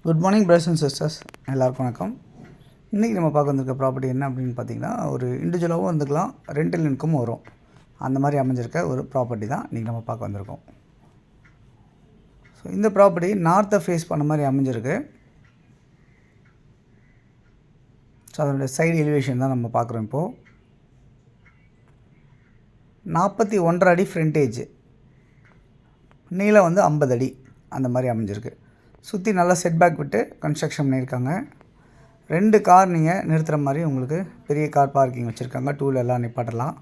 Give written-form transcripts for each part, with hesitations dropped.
Good morning brothers and sisters, எல்லாருக்கும் வணக்கம். இன்றைக்கி நம்ம பார்க்க வந்திருக்க ப்ராப்பர்ட்டி என்ன அப்படின்னு பார்த்தீங்கன்னா, ஒரு இண்டிவிஜுவலாகவும் வந்துக்கலாம், ரெண்டல் இன்கமும் வரும். அந்த மாதிரி அமைஞ்சிருக்க ஒரு ப்ராப்பர்ட்டி தான் இன்றைக்கி நம்ம பார்க்க வந்திருக்கோம். ஸோ இந்த ப்ராப்பர்ட்டி நார்த்தை ஃபேஸ் பண்ண மாதிரி அமைஞ்சிருக்கு. ஸோ அதனுடைய சைடு எலிவேஷன் தான் நம்ம பார்க்குறோம். இப்போது 41.5 அடி ஃப்ரண்டேஜ், நீளம் 50 அடி அந்த மாதிரி அமைஞ்சிருக்கு. சுற்றி நல்லா செட்பேக் விட்டு கன்ஸ்ட்ரக்ஷன் பண்ணியிருக்காங்க. 2 கார் நீங்கள் நிறுத்துகிற மாதிரி உங்களுக்கு பெரிய கார் பார்க்கிங் வச்சுருக்காங்க. டூல் எல்லாம் நிப்பாட்டலாம்.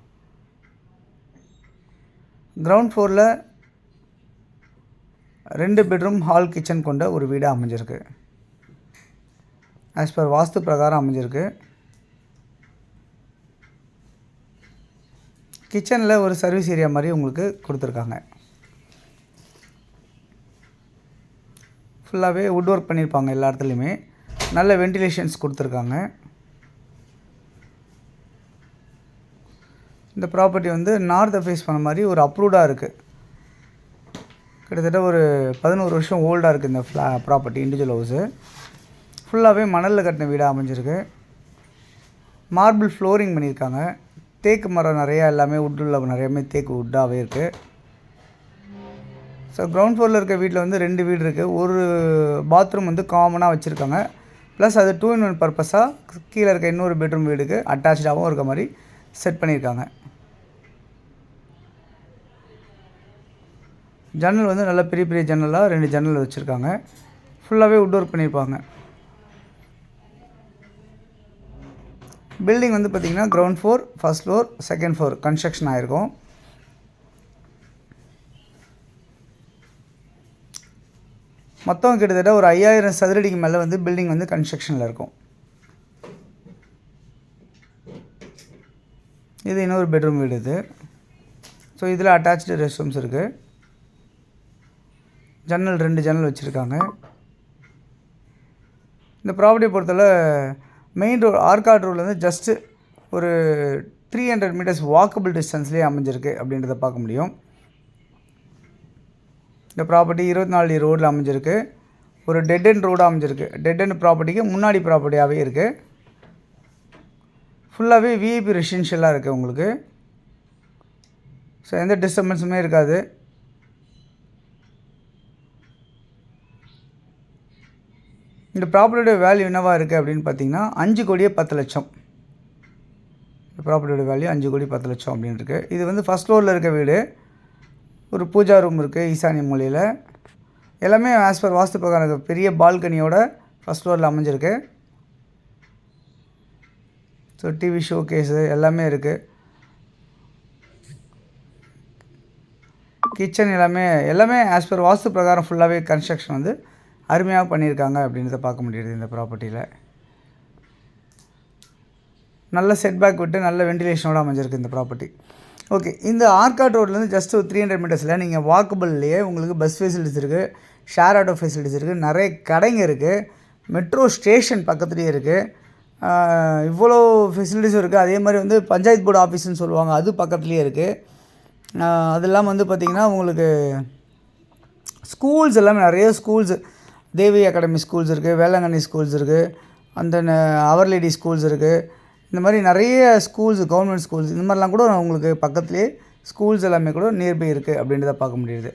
கிரவுண்ட் ஃப்ளோரில் 2 பெட்ரூம் ஹால் கிச்சன் கொண்ட ஒரு வீடாக அமைஞ்சிருக்கு. ஆஸ் பர் வாஸ்து பிரகாரம் அமைஞ்சிருக்கு. கிச்சனில் ஒரு சர்வீஸ் ஏரியா மாதிரி உங்களுக்கு கொடுத்துருக்காங்க. ஃபுல்லாகவே வுட் ஒர்க் பண்ணியிருப்பாங்க. எல்லா இடத்துலையுமே நல்ல வென்டிலேஷன்ஸ் கொடுத்துருக்காங்க. இந்த ப்ராப்பர்ட்டி நார்த்தை ஃபேஸ் பண்ண மாதிரி ஒரு அப்ரூவ்டாக இருக்குது. கிட்டத்தட்ட ஒரு 11 வருஷம் ஓல்டாக இருக்குது இந்த ப்ராப்பர்ட்டி. இண்டிவிஜுவல் ஹவுஸு ஃபுல்லாகவே மணலில் கட்டின வீடாக அமைஞ்சிருக்கு. மார்பிள் ஃப்ளோரிங் பண்ணியிருக்காங்க. தேக்கு மரம் நிறையா, எல்லாமே வுட்டில் நிறையாமே தேக்கு வுட்டாகவே இருக்குது. ஸோ கிரவுண்ட் ஃப்ளோரில் இருக்க வீட்டில் 2 வீடு இருக்குது. ஒரு பாத்ரூம் காமனாக வச்சுருக்காங்க. ப்ளஸ் அது 2-in-1 பர்பஸாக கீழே இருக்க இன்னொரு பெட்ரூம் வீடுக்கு அட்டாச்சாகவும் இருக்க மாதிரி செட் பண்ணியிருக்காங்க. ஜன்னல் நல்லா பெரிய பெரிய ஜன்னலாக 2 ஜன்னல் வச்சுருக்காங்க. ஃபுல்லாகவே வுட் ஒர்க் பண்ணியிருப்பாங்க. பில்டிங் பார்த்திங்கன்னா ground floor, first floor, second floor construction ஆகிருக்கும். மொத்தம் கிட்டத்தட்ட ஒரு 5000 சதுரடிக்கு மேலே பில்டிங் கன்ஸ்ட்ரக்ஷனில் இருக்கும். இது இன்னொரு பெட்ரூம் வீடு இது. ஸோ இதில் அட்டாச்சு ரெஸ்ட் ரூம்ஸ் இருக்குது. ஜன்னல் 2 ஜன்னல் வச்சுருக்காங்க. இந்த ப்ராப்பர்ட்டியை பொறுத்தவரை மெயின் ரோடு ஆர்காட் ரோட்லேருந்து ஜஸ்ட்டு ஒரு 300 மீட்டர்ஸ் வாக்கபிள் டிஸ்டன்ஸ்லேயே அமைஞ்சிருக்கு அப்படின்றத பார்க்க முடியும். இந்த ப்ராப்பர்ட்டி 24 அடி ரோடில் அமைஞ்சிருக்கு. ஒரு டெட் எண்ட் ரோடாக அமைஞ்சிருக்கு. டெட் எண்ட் ப்ராப்பர்ட்டிக்கு முன்னாடி ப்ராப்பர்ட்டியாகவே இருக்குது. ஃபுல்லாகவே விஐபி ரெசிடென்ஷியலாக இருக்குது உங்களுக்கு. ஸோ எந்த டிஸ்டர்பன்ஸுமே இருக்காது. இந்த ப்ராப்பர்ட்டியோட வேல்யூ என்னவாக இருக்குது அப்படின்னு பார்த்தீங்கன்னா 5,10,00,000. இந்த ப்ராப்பர்ட்டியோட வேல்யூ 5,10,00,000 அப்படின்னு இருக்குது. இது ஃபஸ்ட் ஃப்ளோரில் இருக்க வீடு. ஒரு பூஜா ரூம் இருக்குது ஈசானிய மூலையில். எல்லாமே ஆஸ் பர் வாஸ்து பிரகாரம் பெரிய பால்கனியோட ஃபஸ்ட் ஃப்ளோரில் அமைஞ்சிருக்கு. ஸோ டிவி ஷோ கேஸு எல்லாமே இருக்குது. கிச்சன் எல்லாமே ஆஸ் பர் வாஸ்து பிரகாரம் ஃபுல்லாகவே கன்ஸ்ட்ரக்ஷன் அருமையாக பண்ணியிருக்காங்க அப்படின்றத பார்க்க முடியுது. இந்த ப்ராப்பர்ட்டியில் நல்ல செட்பேக் விட்டு நல்ல வென்டிலேஷனோடு அமைஞ்சிருக்கு இந்த ப்ராப்பர்ட்டி. ஓகே, இந்த ஆர்காட் ரோட்லேருந்து ஜஸ்ட் ஒரு 300 மீட்டர்ஸில் நீங்கள் வாக்கபிள்லேயே உங்களுக்கு பஸ் ஃபெசிலிட்டிஸ் இருக்குது, ஷேர் ஆட்டோ ஃபெசிலிட்டிஸ் இருக்குது, நிறைய கடைங்க இருக்குது, மெட்ரோ ஸ்டேஷன் பக்கத்துலேயே இருக்குது. இவ்வளோ ஃபெசிலிட்டிஸும் இருக்குது. அதே மாதிரி பஞ்சாயத்து போர்டு ஆஃபீஸ்னு சொல்லுவாங்க, அது பக்கத்துலேயே இருக்குது. அது இல்லாமல் பார்த்திங்கன்னா உங்களுக்கு ஸ்கூல்ஸ் எல்லாமே நிறைய ஸ்கூல்ஸ், தேவி அகாடமி ஸ்கூல்ஸ் இருக்குது, வேளாங்கண்ணி ஸ்கூல்ஸ் இருக்குது, அந்த அவர் லேடி ஸ்கூல்ஸ் இருக்குது. இந்த மாதிரி நிறைய ஸ்கூல்ஸ், கவர்மெண்ட் ஸ்கூல்ஸ், இந்த மாதிரிலாம் கூட உங்களுக்கு பக்கத்துலேயே ஸ்கூல்ஸ் எல்லாமே கூட நியர்பை இருக்குது அப்படின்றத பார்க்க முடியுது.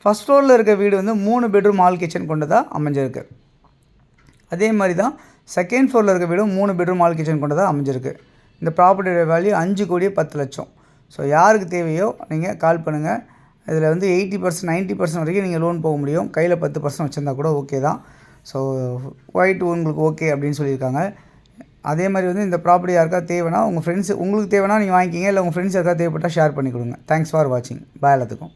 ஃபஸ்ட் ஃப்ளோரில் இருக்க வீடு 3 பெட்ரூம் ஹால் கிச்சன் கொண்டதாக அமைஞ்சிருக்கு. அதே மாதிரி தான் செகண்ட் ஃப்ளோரில் இருக்க வீடும் 3 பெட்ரூம் ஹால் கிச்சன் கொண்டதாக அமைஞ்சிருக்கு. இந்த ப்ராப்பர்ட்டியோட வேல்யூ 5,10,00,000. ஸோ யாருக்கு தேவையோ நீங்கள் கால் பண்ணுங்கள். இதில் 80%, 90% வரைக்கும் நீங்கள் லோன் போக முடியும். கையில் 10% வச்சுருந்தா கூட ஓகே தான். ஸோ ஒயிட் உங்களுக்கு ஓகே அப்படின்னு சொல்லியிருக்காங்க. அதே மாதிரி இந்த ப்ராப்பர்ட்டி யாருக்கா தேவைன்னா உங்கள் ஃப்ரெண்ட்ஸ், உங்களுக்கு தேவைன்னா நீங்கள் வாங்கிக்கிங்க. இல்லை உங்கள் ஃப்ரெண்ட்ஸ் யாருக்கா தேவைப்பட்டால் ஷேர் பண்ணி கொடுங்க. தேங்க்ஸ் ஃபார் வாட்சிங். பாய் எல்லாத்துக்கும்.